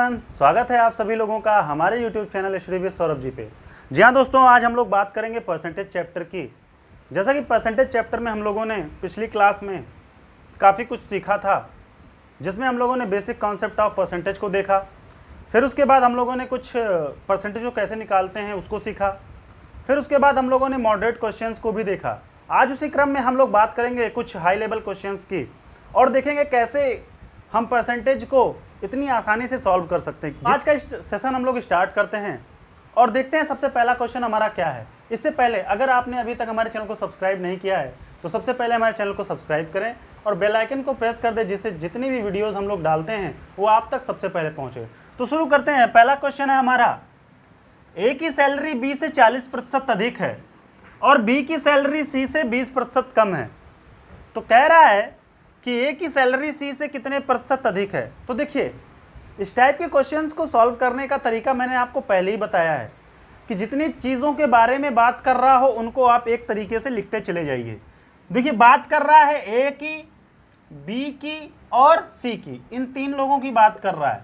Everyone, स्वागत है आप सभी लोगों का हमारे YouTube चैनल श्री सौरभ जी पे। जी हाँ दोस्तों, आज हम लोग बात करेंगे परसेंटेज चैप्टर की। जैसा कि परसेंटेज चैप्टर में हम लोगों ने पिछली क्लास में काफ़ी कुछ सीखा था, जिसमें हम लोगों ने बेसिक कॉन्सेप्ट ऑफ परसेंटेज को देखा। फिर उसके बाद हम लोगों ने कुछ परसेंटेज को कैसे निकालते हैं उसको सीखा। फिर उसके बाद हम लोगों ने मॉडरेट क्वेश्चंस को भी देखा। आज उसी क्रम में हम लोग बात करेंगे कुछ हाई लेवल क्वेश्चंस की और देखेंगे कैसे हम परसेंटेज को इतनी आसानी से सॉल्व कर सकते हैं। आज का सेशन हम लोग स्टार्ट करते हैं और देखते हैं सबसे पहला क्वेश्चन हमारा क्या है। इससे पहले अगर आपने अभी तक हमारे चैनल को सब्सक्राइब नहीं किया है तो सबसे पहले हमारे चैनल को सब्सक्राइब करें और बेल आइकन को प्रेस कर दें, जिससे जितनी भी वीडियोस हम लोग डालते हैं वो आप तक सबसे पहले पहुंचे। तो शुरू करते हैं। पहला क्वेश्चन है हमारा, ए की सैलरी बी से 40% अधिक है और बी की सैलरी सी से 20% कम है। तो कह रहा है कि ए की सैलरी सी से कितने प्रतिशत अधिक है। तो देखिए, इस टाइप के क्वेश्चंस को सॉल्व करने का तरीका मैंने आपको पहले ही बताया है कि जितनी चीज़ों के बारे में बात कर रहा हो उनको आप एक तरीके से लिखते चले जाइए। देखिए, बात कर रहा है ए की, बी की और सी की, इन तीन लोगों की बात कर रहा है।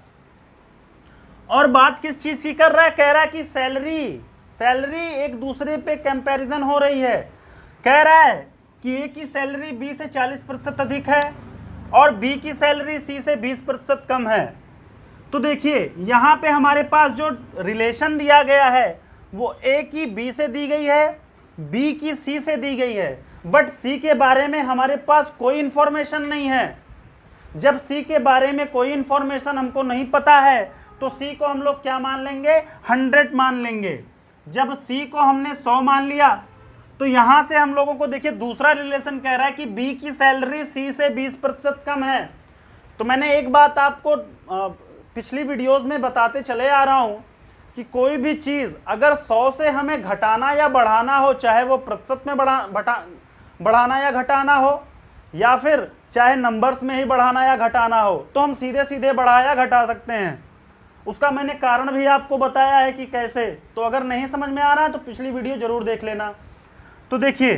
और बात किस चीज़ की कर रहा है? कह रहा है कि सैलरी एक दूसरे पे कंपैरिजन हो रही है। कह रहा है कि ए की सैलरी बी से 40% अधिक है और बी की सैलरी सी से 20% कम है। तो देखिए, यहाँ पे हमारे पास जो रिलेशन दिया गया है वो ए की बी से दी गई है, बी की सी से दी गई है, बट सी के बारे में हमारे पास कोई इंफॉर्मेशन नहीं है। जब सी के बारे में कोई इंफॉर्मेशन हमको नहीं पता है तो सी को हम लोग क्या मान लेंगे? 100 मान लेंगे। जब सी को हमने 100 मान लिया तो यहां से हम लोगों को देखिए दूसरा रिलेशन कह रहा है कि बी की सैलरी सी से 20% कम है। तो मैंने एक बात आपको पिछली वीडियोस में बताते चले आ रहा हूं कि कोई भी चीज अगर 100 से हमें घटाना या बढ़ाना हो, चाहे वो प्रतिशत में बढ़ाना या घटाना हो या फिर चाहे नंबर्स में ही बढ़ाना या घटाना हो, तो हम सीधे सीधे बढ़ा या घटा सकते हैं। उसका मैंने कारण भी आपको बताया है कि कैसे। तो अगर नहीं समझ में आ रहा है तो पिछली वीडियो जरूर देख लेना। तो देखिए,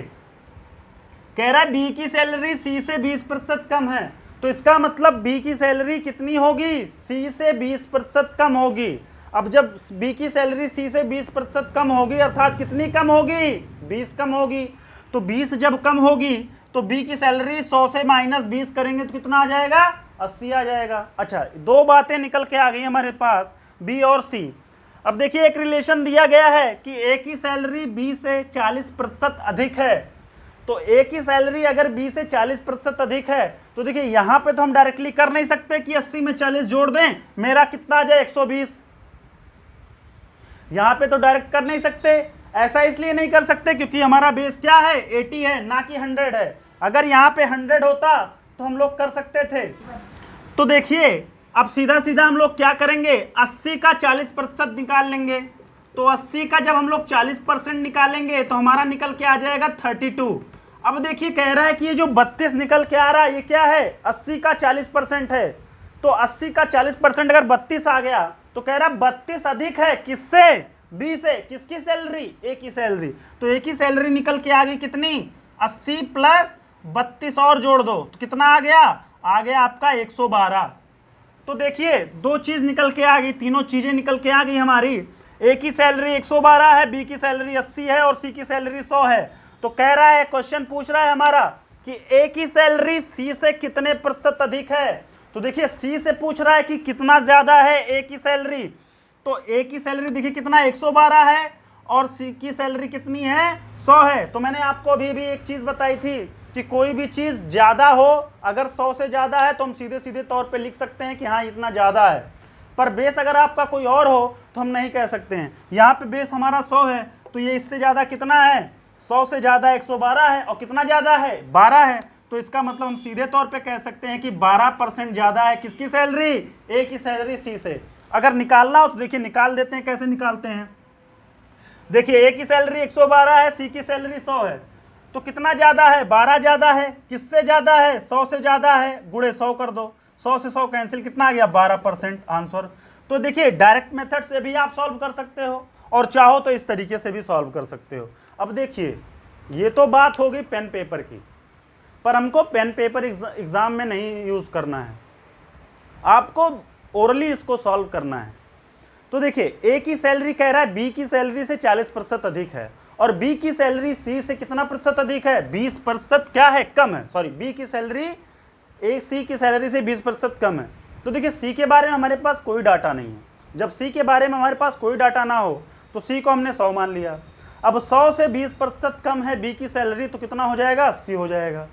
कह रहा है बी की सैलरी सी से 20% कम है, तो इसका मतलब बी की सैलरी कितनी होगी? सी से 20% कम होगी। अब जब बी की सैलरी सी से 20% कम होगी अर्थात कितनी कम होगी? 20 कम होगी। तो 20 जब कम होगी तो बी की सैलरी 100 से -20 करेंगे तो कितना आ जाएगा? 80 आ जाएगा। अच्छा, दो बातें निकल के आ गई हमारे पास, बी और सी। अब देखिए, एक रिलेशन दिया गया है कि ए की सैलरी बी से 40% अधिक है। तो ए की सैलरी अगर बी से 40% अधिक है तो देखिए यहां पे तो हम डायरेक्टली कर नहीं सकते कि 80 में 40 जोड़ दें, मेरा कितना आ जाए? 120। यहां पे तो डायरेक्ट कर नहीं सकते। ऐसा इसलिए नहीं कर सकते क्योंकि हमारा बेस क्या है? 80 है, ना कि 100 है। अगर यहां पे 100 होता तो हम लोग कर सकते थे। तो देखिए, अब सीधा सीधा हम लोग क्या करेंगे? 80 का 40% निकाल लेंगे। तो 80 का जब हम लोग 40% निकालेंगे तो हमारा निकल के आ जाएगा 32। अब देखिए, कह रहा है कि ये जो 32 निकल के आ रहा है ये क्या है? 80 का 40% है। तो 80 का 40% अगर 32 आ गया तो कह रहा है 32 अधिक है किससे? बी से। किसकी सैलरी? ए की सैलरी। तो ए की सैलरी निकल के आ गई कितनी? 80 प्लस 32 और जोड़ दो तो कितना आ गया? आ गया आपका 112। तो देखिए, दो चीज निकल के आ गई, तीनों चीजें निकल के आ गई हमारी। ए की सैलरी 112 है, बी की सैलरी 80 है और सी की सैलरी 100 है। तो कह रहा है, क्वेश्चन पूछ रहा है हमारा कि ए की सैलरी सी से कितने प्रतिशत अधिक है। तो देखिए, सी से पूछ रहा है कि कितना ज्यादा है ए की सैलरी। तो ए की सैलरी देखिए कितना 112 है और सी की सैलरी कितनी है? 100 है। तो मैंने आपको अभी भी एक चीज बताई थी कि कोई भी चीज ज्यादा हो, अगर 100 से ज्यादा है तो हम सीधे सीधे तौर पे लिख सकते हैं कि हाँ इतना ज्यादा है। पर बेस अगर आपका कोई और हो तो हम नहीं कह सकते हैं। यहाँ पे बेस हमारा 100 है तो ये इससे ज्यादा कितना है? 100 से ज्यादा 112 है और कितना ज्यादा है? 12 है। तो इसका मतलब हम सीधे तौर पे कह सकते हैं कि 12% ज्यादा है किसकी सैलरी? ए की सैलरी सी से। अगर निकालना हो तो देखिए निकाल देते हैं। कैसे निकालते हैं? देखिए, ए की सैलरी 112 है, सी की सैलरी 100 है। तो कितना ज्यादा है? 12 ज्यादा है। किससे ज्यादा है? 100 से ज्यादा है। गुणे 100 कर दो, 100 से 100 कैंसिल, कितना आ गया? 12% आंसर। तो देखिए, डायरेक्ट मेथड से भी आप सॉल्व कर सकते हो और चाहो तो इस तरीके से भी सॉल्व कर सकते हो। अब देखिए, ये तो बात हो गई पेन पेपर की, पर हमको पेन पेपर एग्जाम में नहीं यूज करना है। आपको ओरली इसको सॉल्व करना है। तो देखिए ए की सैलरी कह रहा है बी की सैलरी से 40% अधिक है और बी की सैलरी सी से कितना प्रतिशत अधिक है, 20% क्या है, कम है। सॉरी, बी की सैलरी ए सी की सैलरी से 20% कम है। तो देखिए सी के बारे में हमारे पास कोई डाटा नहीं है। जब सी के बारे में हमारे पास कोई डाटा ना हो तो सी को हमने 100 मान लिया। अब 100 से 20% कम है बी की सैलरी, तो कितना हो जाएगा, 80 हो जाएगा।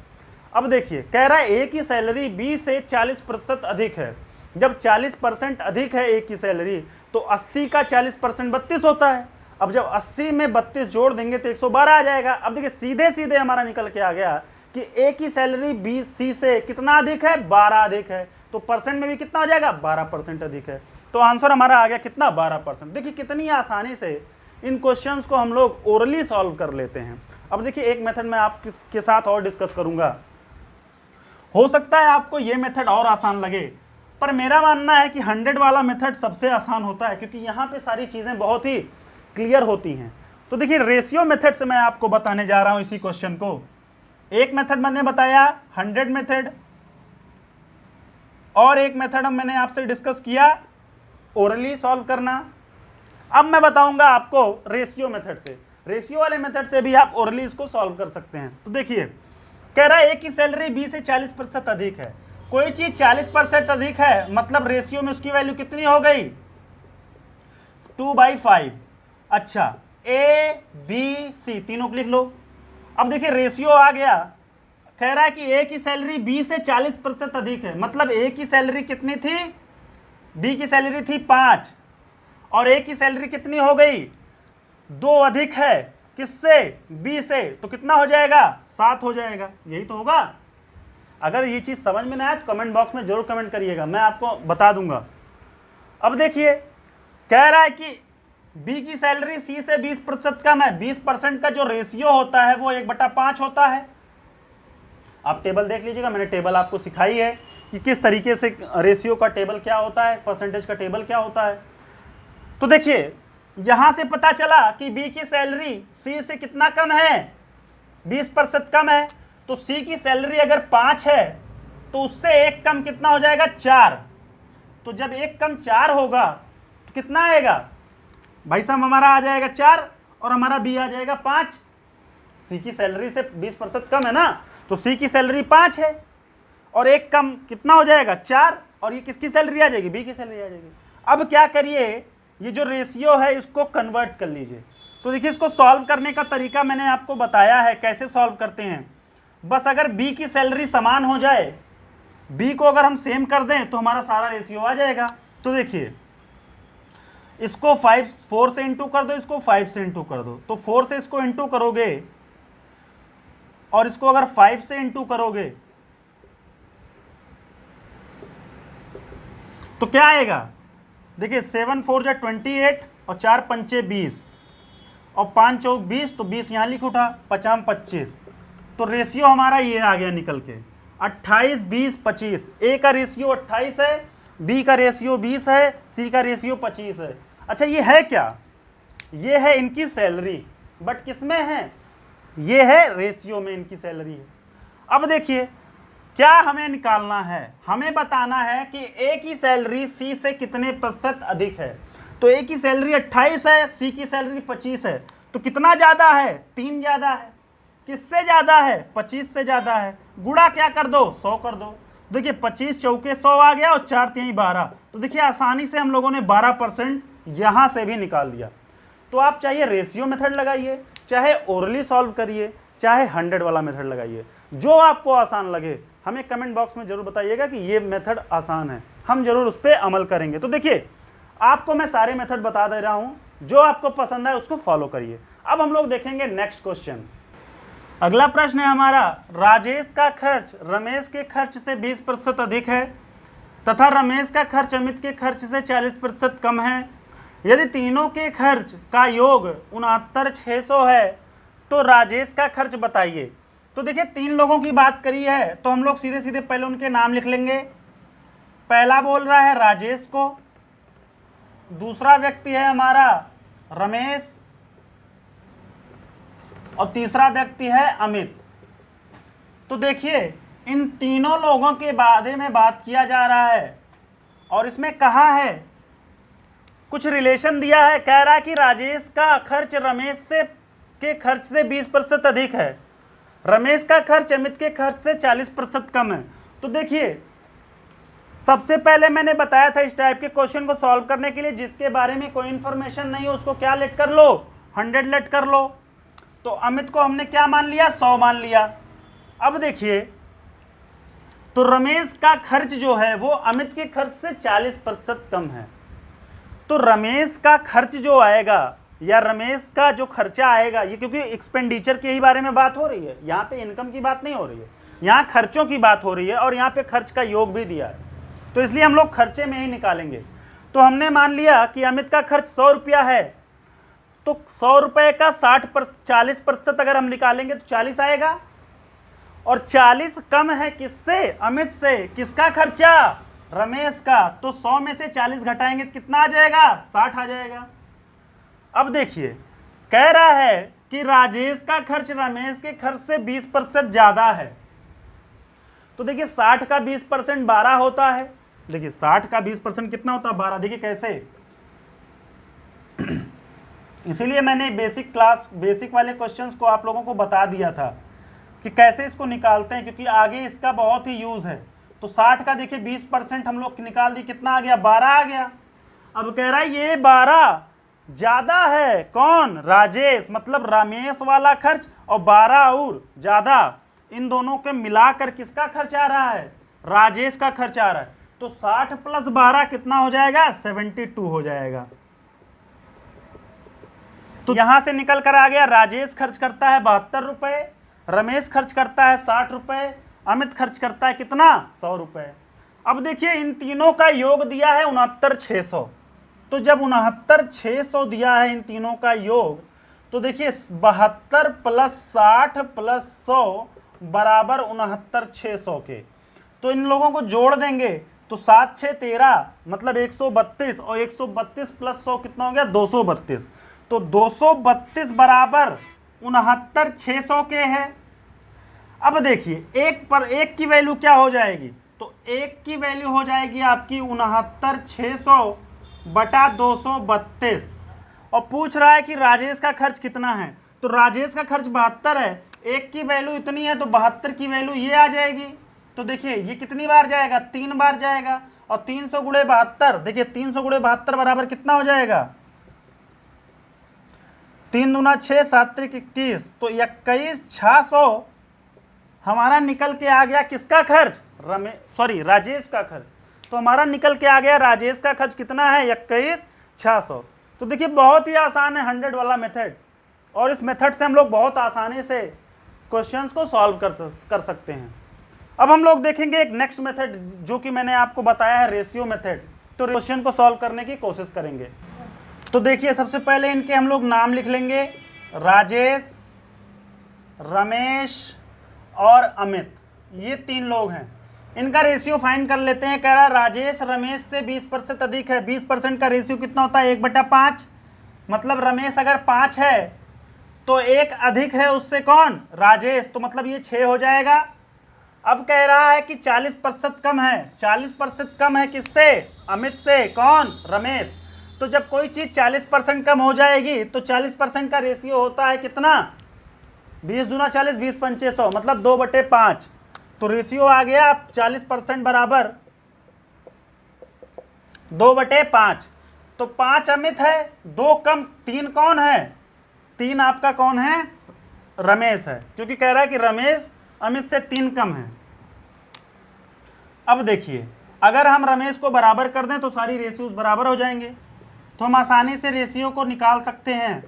अब देखिए कह रहा है ए की सैलरी बी से 40% अधिक है। जब 40% अधिक है ए की सैलरी तो 80 का 40% 32 होता है। अब जब 80 में 32 जोड़ देंगे तो 112 आ जाएगा। अब देखिए सीधे सीधे हमारा निकल के आ गया कि ए की सैलरी बी सी से कितना अधिक है, 12 अधिक है। तो परसेंट में भी कितना हो जाएगा, 12% अधिक है। तो आंसर हमारा आ गया कितना, 12%। देखिए कितनी आसानी से इन क्वेश्चंस को हम लोग ओरली सॉल्व कर लेते हैं। अब देखिए एक मेथड मैं आपके साथ और डिस्कस करूंगा। हो सकता है आपको ये मेथड और आसान लगे, पर मेरा मानना है कि 100 वाला मेथड सबसे आसान होता है, क्योंकि यहाँ पे सारी चीज़ें बहुत ही क्लियर होती हैं। तो देखिए रेशियो मेथड से मैं आपको बताने जा रहा हूँ इसी क्वेश्चन को। एक मेथड मैंने बताया 100 मेथड, और एक मेथड मैंने आपसे डिस्कस किया ओरली सॉल्व करना। अब मैं बताऊंगा आपको रेशियो मेथड से। रेशियो वाले मेथड से भी आप ओरली इसको सॉल्व कर सकते हैं। तो देखिए कह रहा है ए की सैलरी बी से 40% अधिक है। कोई चीज 40% अधिक है मतलब रेशियो में उसकी वैल्यू कितनी हो गई, 2/5। अच्छा, ए बी सी तीनों को लिख लो। अब देखिए रेशियो आ गया, कह रहा है कि ए की सैलरी बी से 40% अधिक है, मतलब ए की सैलरी कितनी थी, बी की सैलरी थी 5 और ए की सैलरी कितनी हो गई, 2 अधिक है किससे, बी से, तो कितना हो जाएगा, 7 हो जाएगा। यही तो होगा। अगर ये चीज समझ में ना आए तो कमेंट बॉक्स में जरूर कमेंट करिएगा, मैं आपको बता दूंगा। अब देखिए कह रहा है कि बी की सैलरी सी से 20% कम है। 20% का जो रेशियो होता है वो 1/5 होता है। आप टेबल देख लीजिएगा, मैंने टेबल आपको सिखाई है कि किस तरीके से रेशियो का टेबल क्या होता है, परसेंटेज का टेबल क्या होता है। तो देखिए यहां से पता चला कि बी की सैलरी सी से कितना कम है, 20% कम है। तो सी की सैलरी अगर 5 है तो उससे एक कम कितना हो जाएगा, 4। तो जब एक कम 4 होगा तो कितना आएगा भाई साहब, हमारा आ जाएगा 4 और हमारा बी आ जाएगा 5। सी की सैलरी से 20% कम है ना, तो सी की सैलरी 5 है और एक कम कितना हो जाएगा, 4, और ये किसकी सैलरी आ जाएगी, बी की सैलरी आ जाएगी। अब क्या करिए, ये जो रेशियो है इसको कन्वर्ट कर लीजिए। तो देखिए इसको सॉल्व करने का तरीका मैंने आपको बताया है कैसे सॉल्व करते हैं। बस अगर बी की सैलरी समान हो जाए, बी को अगर हम सेम कर दें तो हमारा सारा रेशियो आ जाएगा। तो देखिए इसको 4 से इंटू कर दो, इसको 5 से इंटू कर दो। तो 4 से इसको इंटू करोगे और इसको अगर 5 से इंटू करोगे तो क्या आएगा, देखिए 7 4 जा 28 और 4 पंचे 20 और 5 चौक 20, तो 20 यहाँ लिख उठा, 50 25। तो रेशियो हमारा ये आ गया निकल के 28 20 25। ए का रेशियो 28 है, बी का रेशियो 20 है, सी का रेशियो 25 है। अच्छा ये है क्या, ये है इनकी सैलरी, बट किस में है, ये है रेशियो में इनकी सैलरी है। अब देखिए क्या हमें निकालना है, हमें बताना है कि ए की सैलरी सी से कितने प्रतिशत अधिक है। तो ए की सैलरी 28 है, सी की सैलरी 25 है, तो कितना ज्यादा है, 3 ज्यादा है। किससे ज्यादा है, 25 से ज्यादा है। गुणा क्या कर दो, 100 कर दो। देखिए 25 चौके 100 आ गया और 4 3 12। तो देखिए आसानी से हम लोगों ने 12% यहां से भी निकाल दिया। तो आप चाहे रेशियो मेथड लगाइए, चाहे ओरली सॉल्व करिए, चाहे 100 वाला मेथड लगाइए, जो आपको आसान लगे हमें कमेंट बॉक्स में जरूर बताइएगा कि ये मेथड आसान है, हम जरूर उस पर अमल करेंगे। तो देखिए आपको मैं सारे मेथड बता दे रहा हूं, जो आपको पसंद है उसको फॉलो करिए। अब हम लोग देखेंगे नेक्स्ट क्वेश्चन। अगला प्रश्न है हमारा, राजेश का खर्च रमेश के खर्च से 20% अधिक है तथा रमेश का खर्च अमित के खर्च से 40% कम है। यदि तीनों के खर्च का योग 69,600 है तो राजेश का खर्च बताइए। तो देखिए 3 लोगों की बात करी है तो हम लोग सीधे सीधे पहले उनके नाम लिख लेंगे। पहला बोल रहा है राजेश को, दूसरा व्यक्ति है हमारा रमेश और तीसरा व्यक्ति है अमित। तो देखिए इन तीनों लोगों के बारे में बात किया जा रहा है और इसमें कहा है, कुछ रिलेशन दिया है, कह रहा है कि राजेश का खर्च रमेश से के खर्च से 20% अधिक है, रमेश का खर्च अमित के खर्च से 40% कम है। तो देखिए, सबसे पहले मैंने बताया था इस टाइप के क्वेश्चन को सॉल्व करने के लिए जिसके बारे में कोई इंफॉर्मेशन नहीं हो उसको क्या लेट कर लो, 100 लेट कर लो। तो अमित को हमने क्या मान लिया, 100 मान लिया। अब देखिए, तो रमेश का खर्च जो है वो अमित के खर्च से 40% कम है। तो रमेश का खर्च जो आएगा या रमेश का जो खर्चा आएगा, ये क्योंकि एक्सपेंडिचर के ही बारे में बात हो रही है, यहाँ पे इनकम की बात नहीं हो रही है, यहाँ खर्चों की बात हो रही है और यहाँ पे खर्च का योग भी दिया है, तो इसलिए हम लोग खर्चे में ही निकालेंगे। तो हमने मान लिया कि अमित का खर्च 100 रुपया है, तो 100 रुपये का 40% अगर हम निकालेंगे तो 40 आएगा, और 40 कम है किससे, अमित से। किसका खर्चा, रमेश का। तो 100 में से 40 घटाएंगे तो कितना आ जाएगा, 60 आ जाएगा। अब देखिए, कह रहा है कि राजेश का खर्च रमेश के खर्च से 20% ज्यादा है। तो देखिए 60 का 20% 12 होता है। देखिए 60 का 20% कितना होता है, 12। देखिए कैसे, इसीलिए मैंने बेसिक वाले क्वेश्चंस को आप लोगों को बता दिया था कि कैसे इसको निकालते हैं, क्योंकि आगे इसका बहुत ही यूज है। तो 60 का देखिए 20% हम लोग निकाल दी, कितना आ गया, 12 आ गया। अब कह रहा है ये 12 ज्यादा है, कौन, राजेश, मतलब रमेश वाला खर्च, और 12 और ज्यादा, इन दोनों के मिलाकर किसका खर्च आ रहा है, राजेश का खर्च आ रहा है। तो 60 प्लस 12 कितना हो जाएगा, 72 हो जाएगा। तो यहां से निकल कर आ गया, राजेश खर्च करता है 72 रुपए, रमेश खर्च करता है 60 रुपए, अमित खर्च करता है कितना, 100 रुपए। अब देखिए इन तीनों का योग दिया है 69,600। तो जब 69,600 दिया है इन तीनों का योग, तो देखिए 72 प्लस 60 प्लस 100 बराबर 69,600 के। तो इन लोगों को जोड़ देंगे तो 7 6 13 मतलब 132, और 132 प्लस 100 कितना हो गया, 232। तो 232 बराबर 69,600 के है। अब देखिए एक पर एक की वैल्यू क्या हो जाएगी, तो एक की वैल्यू हो जाएगी आपकी 69,600 बटा 232। और पूछ रहा है कि राजेश का खर्च कितना है, तो राजेश का खर्च 72 है, एक की वैल्यू इतनी है तो 72 की वैल्यू ये आ जाएगी। तो देखिए ये कितनी बार जाएगा, 3 बार जाएगा, और 300 गुणे 72, देखिए 300 गुणे 72 बराबर कितना हो जाएगा, 3 दूना 6 7 त्रिक 21, तो 21,600 हमारा निकल के आ गया किसका खर्च, राजेश का खर्च। तो हमारा निकल के आ गया राजेश का खर्च कितना है, 21,600। तो देखिए बहुत ही आसान है 100 वाला मेथड, और इस मेथड से हम लोग बहुत आसानी से क्वेश्चंस को सॉल्व कर सकते हैं। अब हम लोग देखेंगे एक नेक्स्ट मेथड जो कि मैंने आपको बताया है, रेशियो मेथड। तो क्वेश्चन को सॉल्व करने की कोशिश करेंगे। तो देखिए सबसे पहले इनके हम लोग नाम लिख लेंगे, राजेश, रमेश और अमित, ये 3 लोग हैं। इनका रेशियो फाइंड कर लेते हैं। कह रहा है राजेश रमेश से 20% अधिक है। 20% का रेशियो कितना होता है, 1/5। मतलब रमेश अगर 5 है तो एक अधिक है उससे, कौन, राजेश, तो मतलब ये 6 हो जाएगा। अब कह रहा है कि 40% कम है। 40% कम है किससे, अमित से, कौन, रमेश। तो जब कोई चीज 40% कम हो जाएगी तो 40% का रेशियो होता है कितना, 20 दूना 40, 20 पंचे 100, मतलब 2/5। तो रेशियो आ गया 40% बराबर 2/5। तो 5 अमित है, 2 कम, 3 कौन है, 3 आपका कौन है, रमेश है, क्योंकि कह रहा है कि रमेश अमित से 3 कम है। अब देखिए अगर हम रमेश को बराबर कर दें तो सारी रेशियोज बराबर हो जाएंगे, तो हम आसानी से रेशियो को निकाल सकते हैं।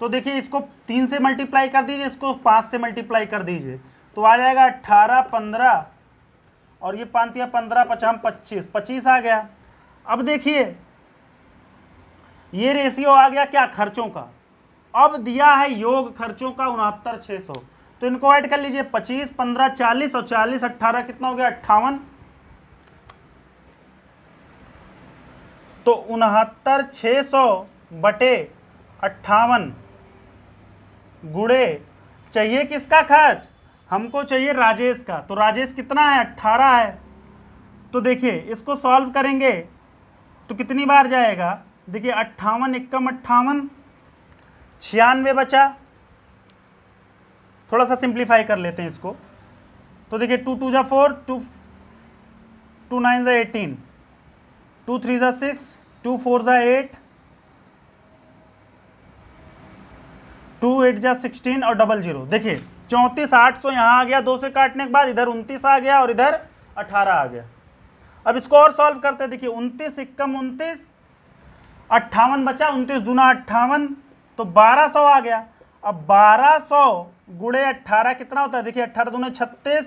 तो देखिए इसको 3 से मल्टीप्लाई कर दीजिए, इसको 5 से मल्टीप्लाई कर दीजिए, तो आ जाएगा 18 15, और ये 5 या 15 5 25, 25 आ गया। अब देखिए ये रेशियो आ गया क्या, खर्चों का। अब दिया है योग खर्चों का 69,600, तो इनको ऐड कर लीजिए, 25 15 40, और 40 18 कितना हो गया, 58। तो 69,600 बटे 58 गुणे, चाहिए किसका खर्च, हमको चाहिए राजेश का। तो राजेश कितना है, 18 है, तो देखिए इसको सॉल्व करेंगे तो कितनी बार जाएगा, देखिए 58 एकम 58, 96 बचा। थोड़ा सा सिंप्लीफाई कर लेते हैं इसको, तो देखिए 2 2 जा 4, 2 9 जा 18, 2 3 जा 6, 2 4 जा 8, 2 8 जा 16 और 00। देखिए 34 800 यहाँ आ गया, 2 से काटने के बाद इधर 29 आ गया और इधर 18 आ गया। अब इसको और सॉल्व करते हैं, देखिए 29 एकम 29, 58 बचा, 29 दूना 58, तो 1200 आ गया। अब 1200 गुणे 18 कितना होता है, देखिए 18 दूने 36,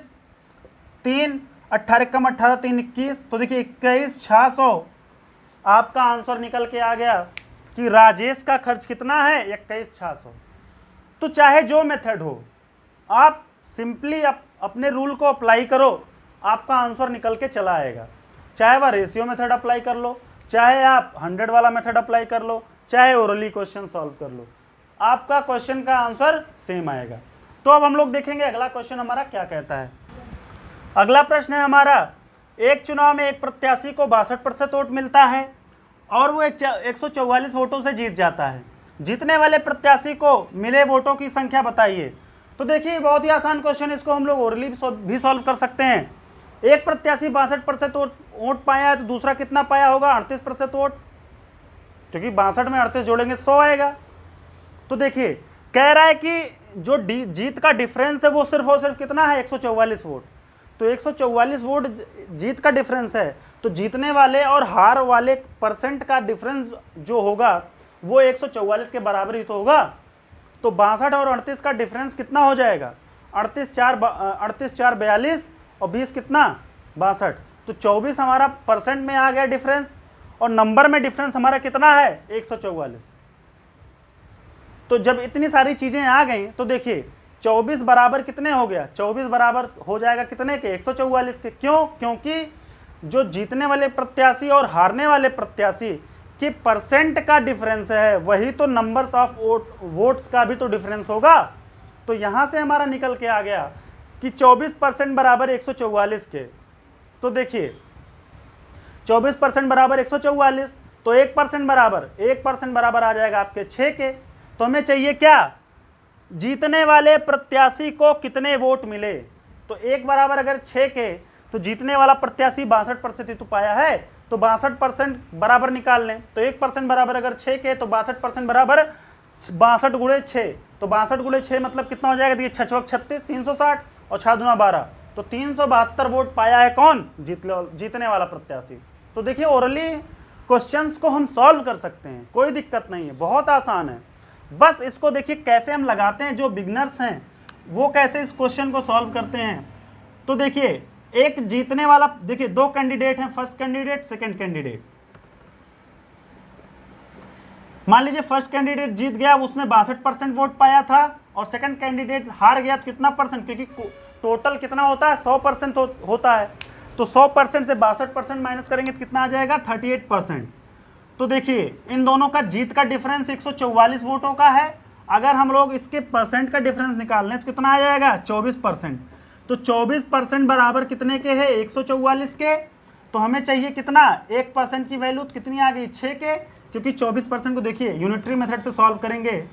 3 18 एकम 18, 3 21, तो देखिए 21,600 आपका आंसर निकल के आ गया कि राजेश का खर्च कितना है, 21,600। तो चाहे जो मेथड हो, आप सिंपली अपने रूल को अप्लाई करो, आपका आंसर निकल के चला आएगा। चाहे वह रेशियो मेथड अप्लाई कर लो, चाहे आप 100 वाला मेथड अप्लाई कर लो, चाहे ओरली क्वेश्चन सॉल्व कर लो, आपका क्वेश्चन का आंसर सेम आएगा। तो अब हम लोग देखेंगे अगला क्वेश्चन हमारा क्या कहता है। अगला प्रश्न है हमारा, एक चुनाव में एक प्रत्याशी को 62% वोट मिलता है और वो 144 वोटों से जीत जाता है। जीतने वाले प्रत्याशी को मिले वोटों की संख्या बताइए। तो देखिए बहुत ही आसान क्वेश्चन, इसको हम लोग ओरली भी सॉल्व कर सकते हैं। एक प्रत्याशी 62% वोट पाया है तो दूसरा कितना पाया होगा, 38% वोट, क्योंकि 62 में 38 जोड़ेंगे 100 आएगा। तो देखिए कह रहा है कि जो जीत का डिफरेंस है वो सिर्फ और सिर्फ कितना है, 144 वोट। तो 144 वोट जीत का डिफरेंस है, तो जीतने वाले और हार वाले परसेंट का डिफरेंस जो होगा वो 144 के बराबर ही तो होगा। तो 62 और 38 का डिफरेंस कितना हो जाएगा, 38 4 42 और 20 कितना 62, तो 24 हमारा परसेंट में आ गया डिफरेंस, और नंबर में डिफरेंस हमारा कितना है 144। तो जब इतनी सारी चीजें आ गई तो देखिए 24 बराबर कितने हो गया, 24 बराबर हो जाएगा कितने के, 144 के। क्यों, क्योंकि जो जीतने वाले प्रत्याशी और हारने वाले प्रत्याशी कि परसेंट का डिफरेंस है, वही तो नंबर्स ऑफ वोट्स का भी तो डिफरेंस होगा। तो यहां से हमारा निकल के आ गया कि 24% बराबर 144 के। तो देखिए 24% बराबर 144, तो 1% बराबर आ जाएगा आपके 6 के। तो हमें चाहिए क्या, जीतने वाले प्रत्याशी को कितने वोट मिले। तो 1 बराबर अगर 6 के, तो जीतने वाला प्रत्याशी 62% ही तो पाया है, तो 62% बराबर निकाल लें। तो 1% बराबर अगर 6 के, तो 62% बराबर 62 गुणे 6, तो 62 गुणे 6 मतलब कितना हो जाएगा, देखिए 6 36 360 और 6 दूना 12, तो 372 वोट पाया है कौन, जीतने वाला प्रत्याशी। तो देखिए ओरली क्वेश्चंस को हम सॉल्व कर सकते हैं, कोई दिक्कत नहीं है, बहुत आसान है। बस इसको देखिए कैसे हम लगाते हैं, जो बिगनर्स हैं वो कैसे इस क्वेश्चन को सॉल्व करते हैं। तो देखिए एक जीतने वाला, देखिए 2 कैंडिडेट हैं, फर्स्ट कैंडिडेट सेकंड कैंडिडेट। मान लीजिए फर्स्ट कैंडिडेट जीत गया, उसने 62% वोट पाया था, और सेकंड कैंडिडेट हार गया तो कितना परसेंट, क्योंकि टोटल कितना होता है 100% होता है, तो 100% से 62% माइनस करेंगे तो कितना आ जाएगा 38%। तो देखिए इन दोनों का जीत का डिफरेंस 144 वोटों का है। अगर हम लोग इसके परसेंट का डिफरेंस निकाल लें तो कितना आ जाएगा 24%। तो 24% बराबर कितने के है 144 के। तो हमें चाहिए कितना 1% की वैल्यू, तो कितनी आ गई 6 के, क्योंकि 24% को देखिए यूनिटरी मेथड से सॉल्व करेंगे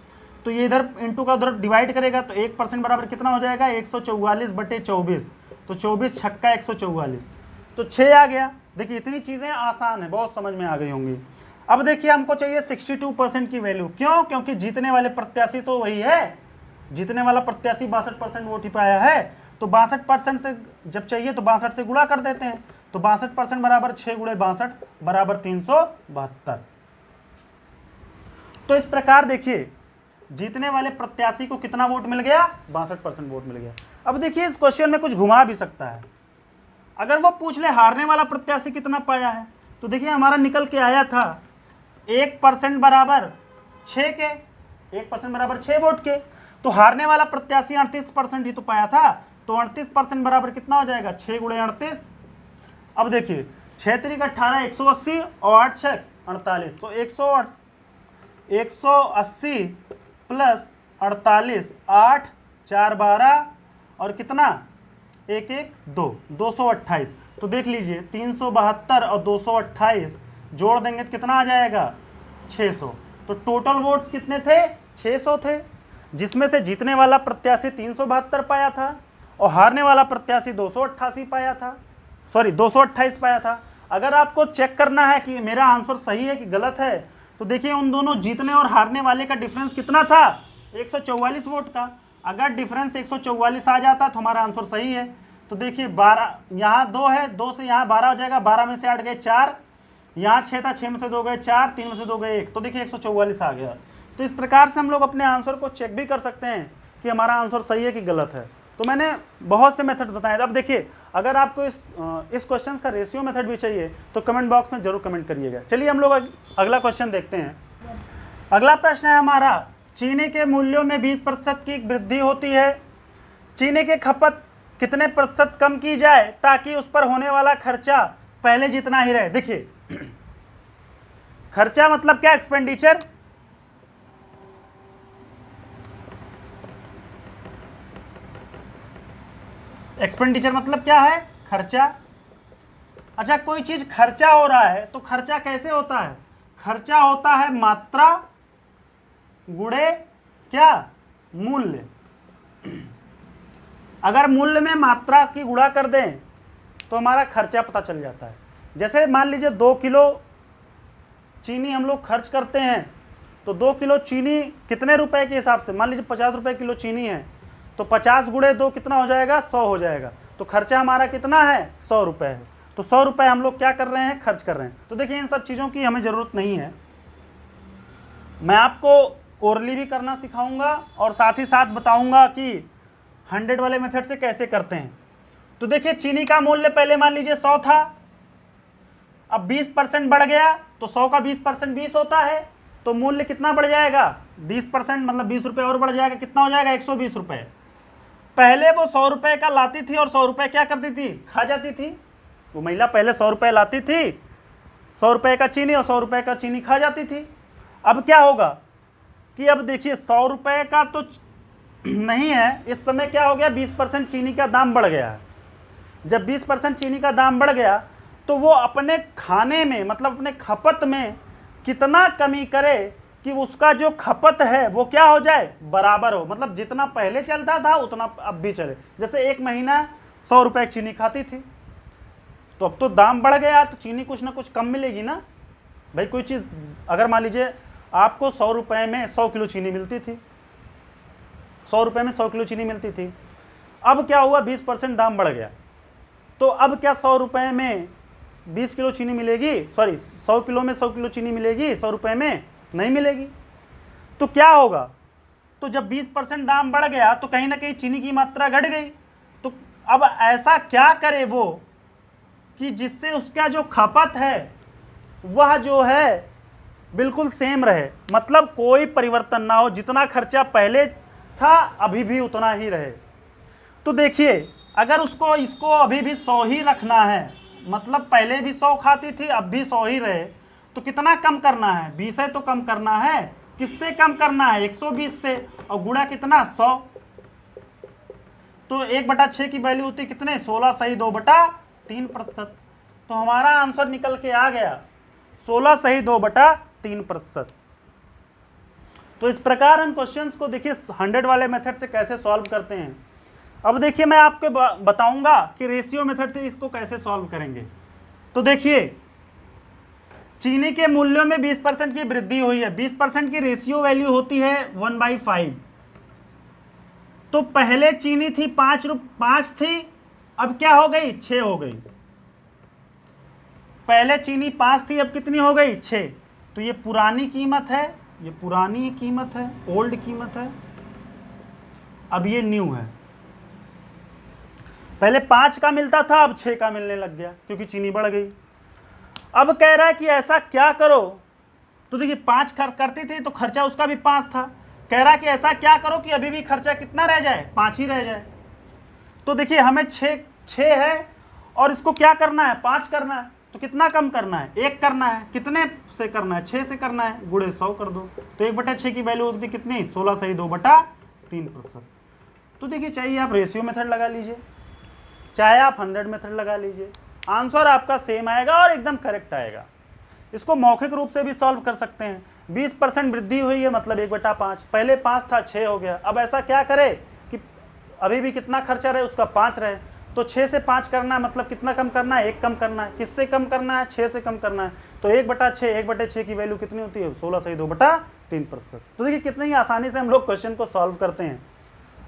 तो ये इधर इंटू का उधर डिवाइड करेगा, तो 1% बराबर कितना हो जाएगा 144/24, तो 24 छक्का 144, तो 6 आ गया। देखिए इतनी चीज़ें आसान है, बहुत समझ में आ गई होंगी। अब देखिए हमको चाहिए 62% की वैल्यू, क्यों, क्योंकि जीतने वाले प्रत्याशी तो वही है, जीतने वाला प्रत्याशी 62% वोट ही पाया है, तो 62% से जब चाहिए तो 62 से गुणा कर देते हैं, तो 62% बराबर 6 गुणे 62 बराबर 372। तो इस प्रकार देखिए जीतने वाले प्रत्याशी को कितना वोट मिल गया 62% वोट मिल गया। अब देखिए इस क्वेश्चन में कुछ घुमा भी सकता है, अगर वो पूछ ले हारने वाला प्रत्याशी कितना पाया है, तो देखिए हमारा निकल के आया था 1% बराबर 6 के, 1% बराबर 6 वोट के, तो हारने वाला प्रत्याशी 38% ही तो पाया था, तो 38% बराबर कितना हो जाएगा 6 गुणे 38। अब देखिए 6 3 18 180 और 8 6 48, तो 180 प्लस 48 8 4 12 और कितना 1 1 2 228, तो देख लीजिए 372 और 228 जोड़ देंगे तो कितना आ जाएगा 600। तो टोटल वोट्स कितने थे 600 थे, जिसमें से जीतने वाला प्रत्याशी 372 पाया था और हारने वाला प्रत्याशी 288 पाया था, सॉरी 228 पाया था। अगर आपको चेक करना है कि मेरा आंसर सही है कि गलत है, तो देखिए उन दोनों जीतने और हारने वाले का डिफरेंस कितना था 144 वोट का। अगर डिफरेंस 144 आ जाता तो हमारा आंसर सही है। तो देखिए 12 यहाँ 2 है, 2 से यहाँ 12 हो जाएगा, 12 में से 8 गए 4, यहाँ 6 था, 6 में से 2 गए 4, 3 में से 2 गए 1, तो देखिए 144 आ गया। तो इस प्रकार से हम लोग अपने आंसर को चेक भी कर सकते हैं कि हमारा आंसर सही है कि गलत है। तो मैंने बहुत से मेथड बताए। अब देखिए अगर आपको इस क्वेश्चन का रेशियो मेथड भी चाहिए तो कमेंट बॉक्स में जरूर कमेंट करिएगा। चलिए हम लोग अगला क्वेश्चन देखते हैं। अगला प्रश्न है हमारा, चीनी के मूल्यों में 20% की वृद्धि होती है, चीनी की खपत कितने प्रतिशत कम की जाए ताकि उस पर होने वाला खर्चा पहले जितना ही रहे। देखिए खर्चा मतलब क्या, एक्सपेंडिचर। एक्सपेंडिचर मतलब क्या है, खर्चा। अच्छा कोई चीज खर्चा हो रहा है तो खर्चा कैसे होता है, खर्चा होता है मात्रा गुणे क्या, मूल्य। अगर मूल्य में मात्रा की गुणा कर दें तो हमारा खर्चा पता चल जाता है। जैसे मान लीजिए 2 किलो चीनी हम लोग खर्च करते हैं, तो 2 किलो चीनी कितने रुपए के हिसाब से, मान लीजिए 50 रुपए किलो चीनी है, तो 50 गुणे 2 कितना हो जाएगा, 100 हो जाएगा। तो खर्चा हमारा कितना है, 100 रुपए है। तो 100 रुपए हम लोग क्या कर रहे हैं, खर्च कर रहे हैं। तो देखिए इन सब चीज़ों की हमें ज़रूरत नहीं है। मैं आपको ओरली भी करना सिखाऊंगा और साथ ही साथ बताऊंगा कि 100 वाले मेथड से कैसे करते हैं। तो देखिए चीनी का मूल्य पहले मान लीजिए 100 था, अब 20% बढ़ गया, तो 100 का 20% 20 होता है, तो मूल्य कितना बढ़ जाएगा, 20% मतलब 20 रुपये और बढ़ जाएगा, कितना हो जाएगा 120 रुपये। पहले वो 100 रुपये का लाती थी और 100 रुपये क्या करती थी, खा जाती थी। वो महिला पहले 100 रुपये लाती थी, 100 रुपये का चीनी और 100 रुपये का चीनी खा जाती थी। अब क्या होगा कि अब देखिए 100 रुपये का तो नहीं है, इस समय क्या हो गया, 20% चीनी का दाम बढ़ गया है। जब 20% चीनी का दाम बढ़ गया तो वो अपने खाने में मतलब अपने खपत में कितना कमी करे कि उसका जो खपत है वो क्या हो जाए, बराबर हो। मतलब जितना पहले चलता था उतना अब भी चले। जैसे एक महीना 100 रुपये की चीनी खाती थी, तो अब तो दाम बढ़ गया तो चीनी कुछ ना कुछ कम मिलेगी ना भाई। कोई चीज़ अगर मान लीजिए आपको 100 रुपये में 100 किलो चीनी मिलती थी, 100 रुपये में 100 किलो चीनी मिलती थी, अब क्या हुआ 20% दाम बढ़ गया, तो अब क्या 100 रुपये में 20 किलो चीनी मिलेगी, सॉरी 100 किलो में 100 किलो चीनी मिलेगी, 100 रुपये में नहीं मिलेगी। तो क्या होगा, तो जब 20% दाम बढ़ गया तो कहीं ना कहीं चीनी की मात्रा घट गई। तो अब ऐसा क्या करे वो कि जिससे उसका जो खपत है वह जो है बिल्कुल सेम रहे, मतलब कोई परिवर्तन ना हो, जितना खर्चा पहले था अभी भी उतना ही रहे। तो देखिए अगर उसको इसको अभी भी 100 ही रखना है, मतलब पहले भी 100 खाती थी अब भी 100 ही रहे, तो कितना कम करना है, 20 है तो कम करना है, किससे कम करना है, 120 से, और गुणा कितना 100। तो 1/6 की वैल्यू होती कितने, 16 सही 2/3%। तो हमारा आंसर निकल के आ गया 16 सही 2/3%। तो इस प्रकार हम क्वेश्चंस को देखिए 100 वाले मेथड से कैसे सॉल्व करते हैं। अब देखिए मैं आपको बताऊंगा कि रेशियो मेथड से इसको कैसे सॉल्व करेंगे। तो देखिए चीनी के मूल्यों में 20% की वृद्धि हुई है, 20% की रेशियो वैल्यू होती है 1/5। तो पहले चीनी थी 5 थी, अब क्या हो गई 6 हो गई। पहले चीनी 5 थी अब कितनी हो गई 6। तो ये पुरानी कीमत है, ये पुरानी कीमत है, ओल्ड कीमत है। अब ये न्यू है, पहले 5 का मिलता था अब 6 का मिलने लग गया क्योंकि चीनी बढ़ गई। अब कह रहा है कि ऐसा क्या करो, तो देखिए 5 करती थी तो खर्चा उसका भी 5 था, कह रहा है कि ऐसा क्या करो कि अभी भी खर्चा कितना रह जाए, 5 ही रह जाए। तो देखिए हमें 6 है और इसको क्या करना है 5 करना है, तो कितना कम करना है 1 करना है, कितने से करना है 6 से करना है, गुणे 100 कर दो। तो 1/6 की वैल्यू होती कितनी 16 सही 2/3%। तो देखिए चाहिए आप रेशियो मेथड लगा लीजिए, चाहे आप 100 मेथड लगा लीजिए, आंसर आपका सेम आएगा और एकदम करेक्ट आएगा। इसको मौखिक रूप से भी सॉल्व कर सकते हैं। 20% वृद्धि हुई है मतलब 1/5, पहले 5 था 6 हो गया। अब ऐसा क्या करे कि अभी भी कितना खर्चा रहे उसका 5 रहे, तो 6 से 5 करना है मतलब कितना कम करना है, 1 कम करना है। किससे कम करना है, 6 से कम करना है। तो 1/6, 1/6 की वैल्यू कितनी होती है, 16 सही 2/3%। तो देखिए कितनी ही आसानी से हम लोग क्वेश्चन को सॉल्व करते हैं।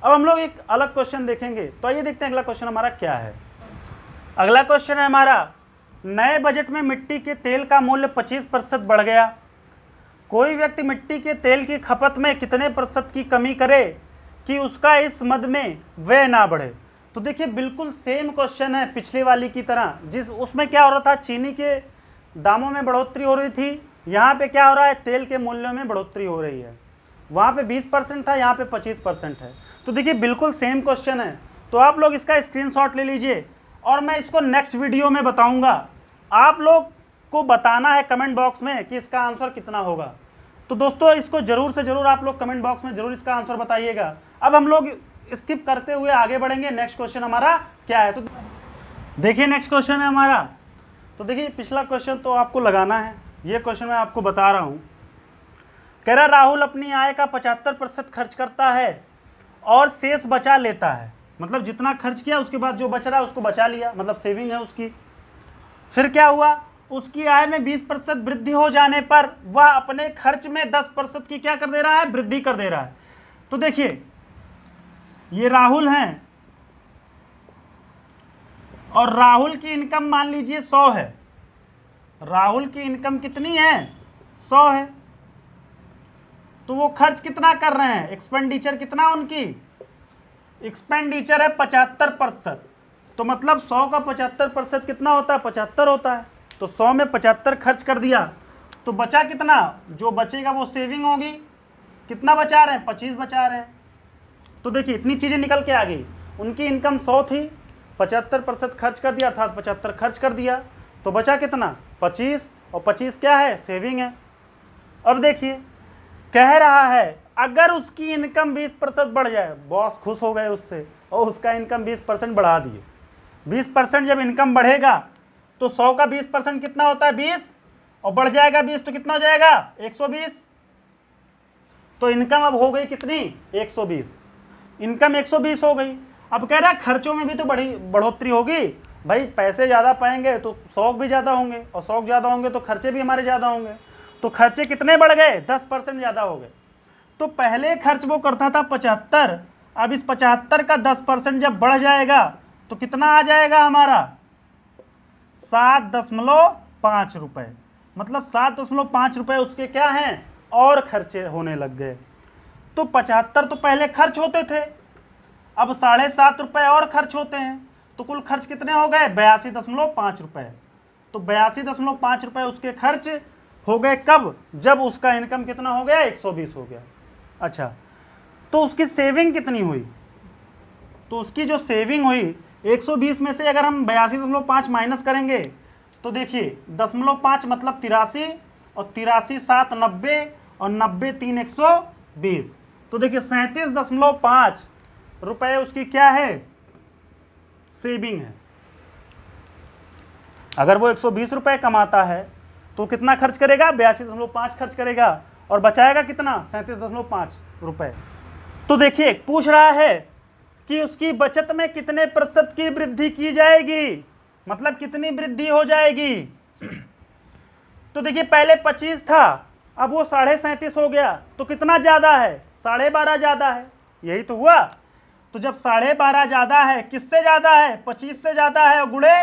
अब हम लोग एक अलग क्वेश्चन देखेंगे, तो आइए देखते हैं अगला क्वेश्चन हमारा क्या है। अगला क्वेश्चन है हमारा, नए बजट में मिट्टी के तेल का मूल्य 25% बढ़ गया। कोई व्यक्ति मिट्टी के तेल की खपत में कितने प्रतिशत की कमी करे कि उसका इस मद में व्यय ना बढ़े। तो देखिए बिल्कुल सेम क्वेश्चन है पिछले वाली की तरह। जिस उसमें क्या हो रहा था, चीनी के दामों में बढ़ोतरी हो रही थी, यहाँ पे क्या हो रहा है, तेल के मूल्यों में बढ़ोतरी हो रही है। वहाँ पे 20% था, यहाँ पे 25% है। तो देखिए बिल्कुल सेम क्वेश्चन है। तो आप लोग इसका स्क्रीनशॉट ले लीजिए और मैं इसको नेक्स्ट वीडियो में बताऊंगा। आप लोग को बताना है कमेंट बॉक्स में कि इसका आंसर कितना होगा। तो दोस्तों इसको जरूर से जरूर आप लोग कमेंट बॉक्स में जरूर इसका आंसर बताइएगा। अब हम लोग स्किप करते हुए आगे बढ़ेंगे। नेक्स्ट क्वेश्चन हमारा क्या है, तो देखिए नेक्स्ट क्वेश्चन है हमारा। तो देखिए पिछला क्वेश्चन तो आपको लगाना है, ये क्वेश्चन मैं आपको बता रहा हूँ। कह रहा राहुल अपनी आय का 75% खर्च करता है और शेष बचा लेता है। मतलब जितना खर्च किया उसके बाद जो बच रहा है उसको बचा लिया, मतलब सेविंग है उसकी। फिर क्या हुआ, उसकी आय में 20% वृद्धि हो जाने पर वह अपने खर्च में 10% की क्या कर दे रहा है, वृद्धि कर दे रहा है। तो देखिए ये राहुल हैं और राहुल की इनकम मान लीजिए 100 है। राहुल की इनकम कितनी है, 100 है। तो वो खर्च कितना कर रहे हैं, एक्सपेंडिचर कितना उनकी, एक्सपेंडिचर है 75%। तो मतलब 100 का 75% कितना होता है, 75 होता है। तो 100 में 75 खर्च कर दिया तो बचा कितना, जो बचेगा वो सेविंग होगी। कितना बचा रहे हैं, 25 बचा रहे हैं। तो देखिए इतनी चीज़ें निकल के आ गई। उनकी इनकम 100 थी, 75% खर्च कर दिया, अर्थात 75 खर्च कर दिया, तो बचा कितना, 25। और 25 क्या है, सेविंग है। अब देखिए कह रहा है अगर उसकी इनकम 20% बढ़ जाए, बॉस खुश हो गए उससे और उसका इनकम 20% बढ़ा दिए। 20% जब इनकम बढ़ेगा तो 100 का 20% कितना होता है, 20, और बढ़ जाएगा 20 तो कितना हो जाएगा, 120। तो इनकम अब हो गई कितनी, 120। इनकम 120 हो गई। अब कह रहा है खर्चों में भी तो बढ़ोतरी होगी। भाई पैसे ज़्यादा पाएंगे तो शौक भी ज़्यादा होंगे, और शौक ज़्यादा होंगे तो खर्चे भी हमारे ज़्यादा होंगे। तो खर्चे कितने बढ़ गए, 10% ज़्यादा हो गए। तो पहले खर्च वो करता था 75, अब इस 75 का 10% जब बढ़ जाएगा तो कितना आ जाएगा हमारा, 7.5 रुपये। मतलब 7.5 रुपये उसके क्या हैं, और खर्चे होने लग गए। तो 75 तो पहले खर्च होते थे, अब 7.5 रुपये और खर्च होते हैं। तो कुल खर्च कितने हो गए, 82.5 रुपये। तो 82.5 रुपये उसके खर्च हो गए कब, जब उसका इनकम कितना हो गया, 120 हो गया। अच्छा तो उसकी सेविंग कितनी हुई, तो उसकी जो सेविंग हुई 120 में से अगर हम 82.5 माइनस करेंगे तो देखिए 0.5 मतलब 83, और 83 7 90, और 90 3 120। तो देखिए 37.5 रुपये उसकी क्या है, सेविंग है। अगर वो 120 रुपये कमाता है तो कितना खर्च करेगा, 82.5 खर्च करेगा, और बचाएगा कितना, 37.5 रुपये। तो देखिए पूछ रहा है कि उसकी बचत में कितने प्रतिशत की वृद्धि की जाएगी, मतलब कितनी वृद्धि हो जाएगी। तो देखिए पहले 25 था, अब वो 37.5 हो गया, तो कितना ज़्यादा है, 12.5 ज़्यादा है। यही तो हुआ। तो जब 12.5 ज़्यादा है, किससे ज़्यादा है, 25 से ज़्यादा है, और गुणे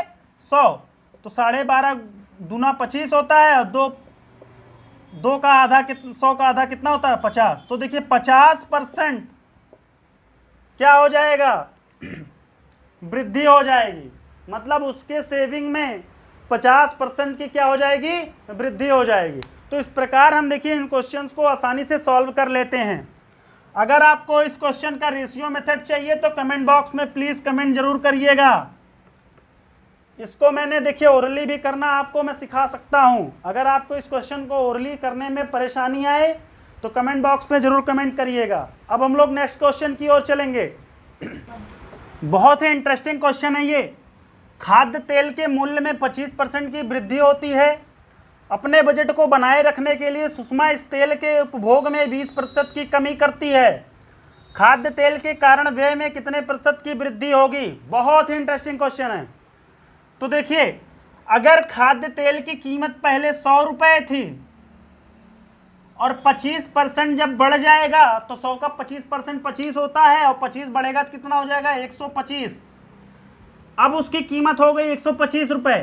100, तो 12.5 दूना 25 होता है, और 2 का आधा 100 का आधा कितना होता है, 50। तो देखिए 50% क्या हो जाएगा, वृद्धि हो जाएगी। मतलब उसके सेविंग में 50% की क्या हो जाएगी, वृद्धि हो जाएगी। तो इस प्रकार हम देखिए इन क्वेश्चंस को आसानी से सॉल्व कर लेते हैं। अगर आपको इस क्वेश्चन का रेशियो मेथड चाहिए तो कमेंट बॉक्स में प्लीज़ कमेंट जरूर करिएगा। इसको मैंने देखिए ओरली भी करना आपको मैं सिखा सकता हूं। अगर आपको इस क्वेश्चन को ओरली करने में परेशानी आए तो कमेंट बॉक्स में जरूर कमेंट करिएगा। अब हम लोग नेक्स्ट क्वेश्चन की ओर चलेंगे। बहुत ही इंटरेस्टिंग क्वेश्चन है ये। खाद्य तेल के मूल्य में 25% की वृद्धि होती है। अपने बजट को बनाए रखने के लिए सुषमा इस तेल के उपभोग में 20% की कमी करती है। खाद्य तेल के कारण व्यय में कितने प्रतिशत की वृद्धि होगी? बहुत ही इंटरेस्टिंग क्वेश्चन है। तो देखिए, अगर खाद्य तेल की कीमत पहले 100 रुपए थी और 25% जब बढ़ जाएगा तो 100 का 25% 25 होता है, और 25 बढ़ेगा तो कितना हो जाएगा? 125। अब उसकी कीमत हो गई 125 रुपए।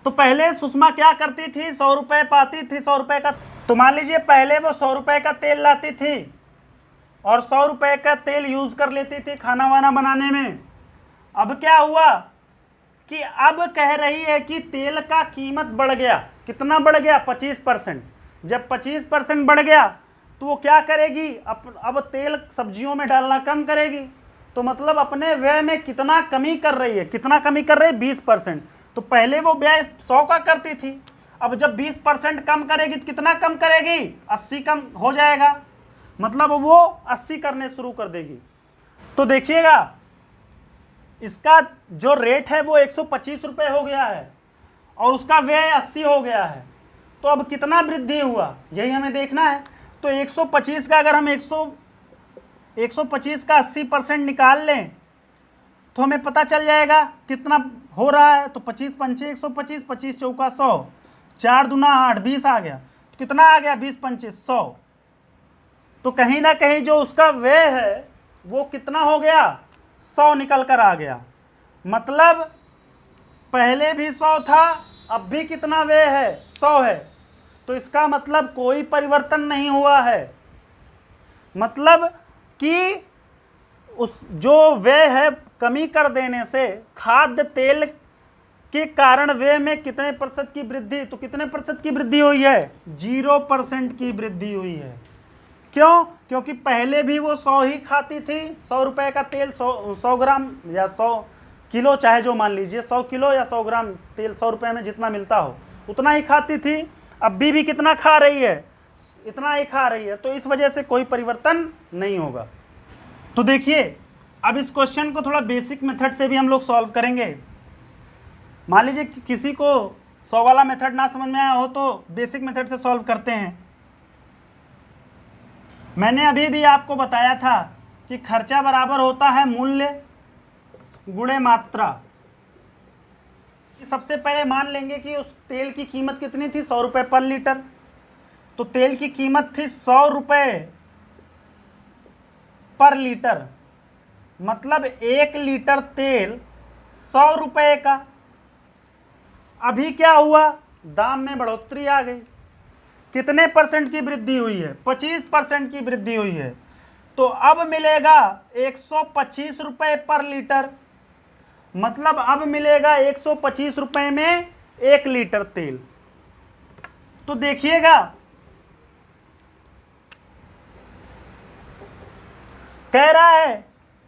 तो पहले सुषमा क्या करती थी? 100 रुपए पाती थी, 100 रुपए का। तो मान लीजिए पहले वो 100 रुपए का तेल लाती थी और 100 रुपए का तेल यूज कर लेती थी खाना वाना बनाने में। अब क्या हुआ कि अब कह रही है कि तेल का कीमत बढ़ गया। कितना बढ़ गया? 25%। जब 25% बढ़ गया तो वो क्या करेगी? अब तेल सब्जियों में डालना कम करेगी। तो मतलब अपने व्यय में कितना कमी कर रही है? कितना कमी कर रही है? 20%। तो पहले वो व्यय 100 का करती थी, अब जब 20% कम करेगी तो कितना कम करेगी? 80 कम हो जाएगा, मतलब वो 80 करने शुरू कर देगी। तो देखिएगा, इसका जो रेट है वो 125 रुपए हो गया है और उसका व्यय 80 हो गया है। तो अब कितना वृद्धि हुआ, यही हमें देखना है। तो 125 का अगर हम 125 का 80% निकाल लें तो हमें पता चल जाएगा कितना हो रहा है। तो 25 पंचे 125, 25 चौका 100, 4 दूना 8, 20 आ गया। तो कितना आ गया? 20 पंचे 100। तो कहीं ना कहीं जो उसका व्यय है वो कितना हो गया? 100 निकल कर आ गया। मतलब पहले भी 100 था, अब भी कितना व्यय है? 100 है। तो इसका मतलब कोई परिवर्तन नहीं हुआ है। मतलब कि उस जो व्यय है कमी कर देने से खाद्य तेल के कारण व्यय में कितने प्रतिशत की वृद्धि? तो कितने प्रतिशत की वृद्धि हुई है? 0% की वृद्धि हुई है। क्यों? क्योंकि पहले भी वो 100 ही खाती थी। 100 रुपए का तेल 100 ग्राम या 100 किलो, चाहे जो मान लीजिए 100 किलो या 100 ग्राम तेल 100 रुपए में जितना मिलता हो उतना ही खाती थी। अब भी कितना खा रही है? इतना ही खा रही है। तो इस वजह से कोई परिवर्तन नहीं होगा। तो देखिए, अब इस क्वेश्चन को थोड़ा बेसिक मेथड से भी हम लोग सॉल्व करेंगे। मान लीजिए कि किसी को 100 वाला मेथड ना समझ में आया हो तो बेसिक मेथड से सॉल्व करते हैं। मैंने अभी भी आपको बताया था कि खर्चा बराबर होता है मूल्य गुणे मात्रा। सबसे पहले मान लेंगे कि उस तेल की कीमत कितनी थी? 100 रुपए पर लीटर। तो तेल की कीमत थी 100 रुपए पर लीटर, मतलब 1 लीटर तेल 100 रुपए का। अभी क्या हुआ? दाम में बढ़ोतरी आ गई। कितने परसेंट की वृद्धि हुई है? 25% की वृद्धि हुई है। तो अब मिलेगा 125 रुपए पर लीटर, मतलब अब मिलेगा 125 रुपए में 1 लीटर तेल। तो देखिएगा, कह रहा है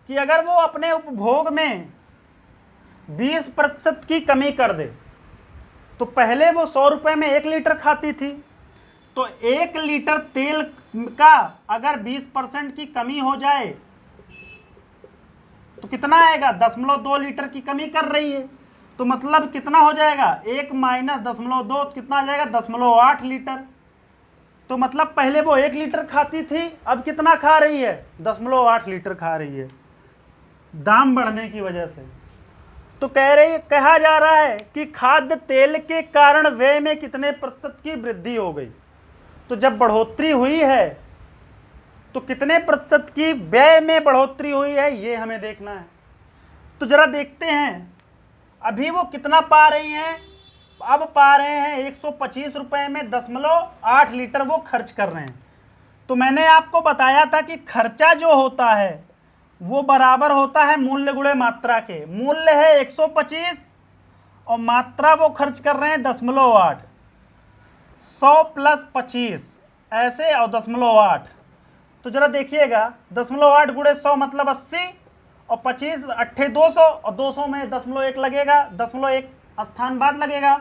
कि अगर वो अपने उपभोग में 20% की कमी कर दे, तो पहले वो 100 रुपए में 1 लीटर खाती थी, तो 1 लीटर तेल का अगर 20% की कमी हो जाए तो कितना आएगा? 0.2 लीटर की कमी कर रही है। तो मतलब कितना हो जाएगा? 1 माइनस 0.2 कितना आ जाएगा? 0.8 लीटर। तो मतलब पहले वो 1 लीटर खाती थी, अब कितना खा रही है? 0.8 लीटर खा रही है, दाम बढ़ने की वजह से। तो कहा जा रहा है कि खाद्य तेल के कारण व्यय में कितने प्रतिशत की वृद्धि हो गई। तो जब बढ़ोतरी हुई है तो कितने प्रतिशत की व्यय में बढ़ोतरी हुई है, ये हमें देखना है। तो जरा देखते हैं, अभी वो कितना पा रही हैं? अब पा रहे हैं 125 रुपए में 0.8 लीटर वो खर्च कर रहे हैं। तो मैंने आपको बताया था कि खर्चा जो होता है वो बराबर होता है मूल्य गुणे मात्रा के। मूल्य है 125 और मात्रा वो खर्च कर रहे हैं 0.8। 100 प्लस 25 ऐसे और 0.8। तो जरा देखिएगा, 0.8 गुणे 100 मतलब 80 और 25 8 200 और 200 में 0.1 लगेगा, 0.1 स्थान बाद लगेगा,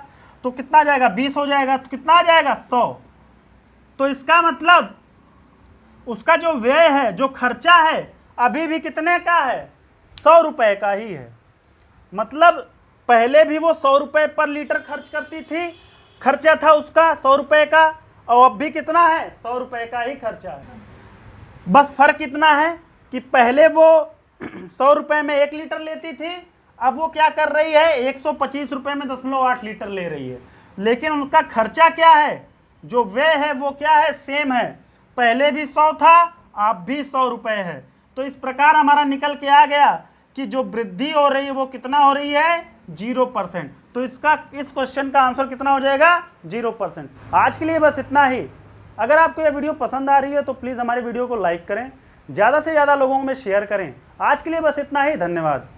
तो कितना आ जाएगा? 20 हो जाएगा। तो कितना आ जाएगा? 100। तो इसका मतलब उसका जो व्यय है, जो खर्चा है, अभी भी कितने का है? 100 रुपए का ही है। मतलब पहले भी वो 100 रुपये पर लीटर खर्च करती थी, खर्चा था उसका 100 रुपये का, और अब भी कितना है, 100 रुपये का ही खर्चा है। बस फर्क इतना है कि पहले वो 100 रुपये में 1 लीटर लेती थी, अब वो क्या कर रही है, 125 रुपये में 0.8 लीटर ले रही है। लेकिन उनका खर्चा क्या है, जो व्यय है वो क्या है, सेम है। पहले भी 100 था, अब भी 100 रुपये है। तो इस प्रकार हमारा निकल के आ गया कि जो वृद्धि हो रही है वो कितना हो रही है, 0%। तो इसका, इस क्वेश्चन का आंसर कितना हो जाएगा, 0%। आज के लिए बस इतना ही। अगर आपको यह वीडियो पसंद आ रही है तो प्लीज़ हमारे वीडियो को लाइक करें, ज़्यादा से ज़्यादा लोगों में शेयर करें। आज के लिए बस इतना ही, धन्यवाद।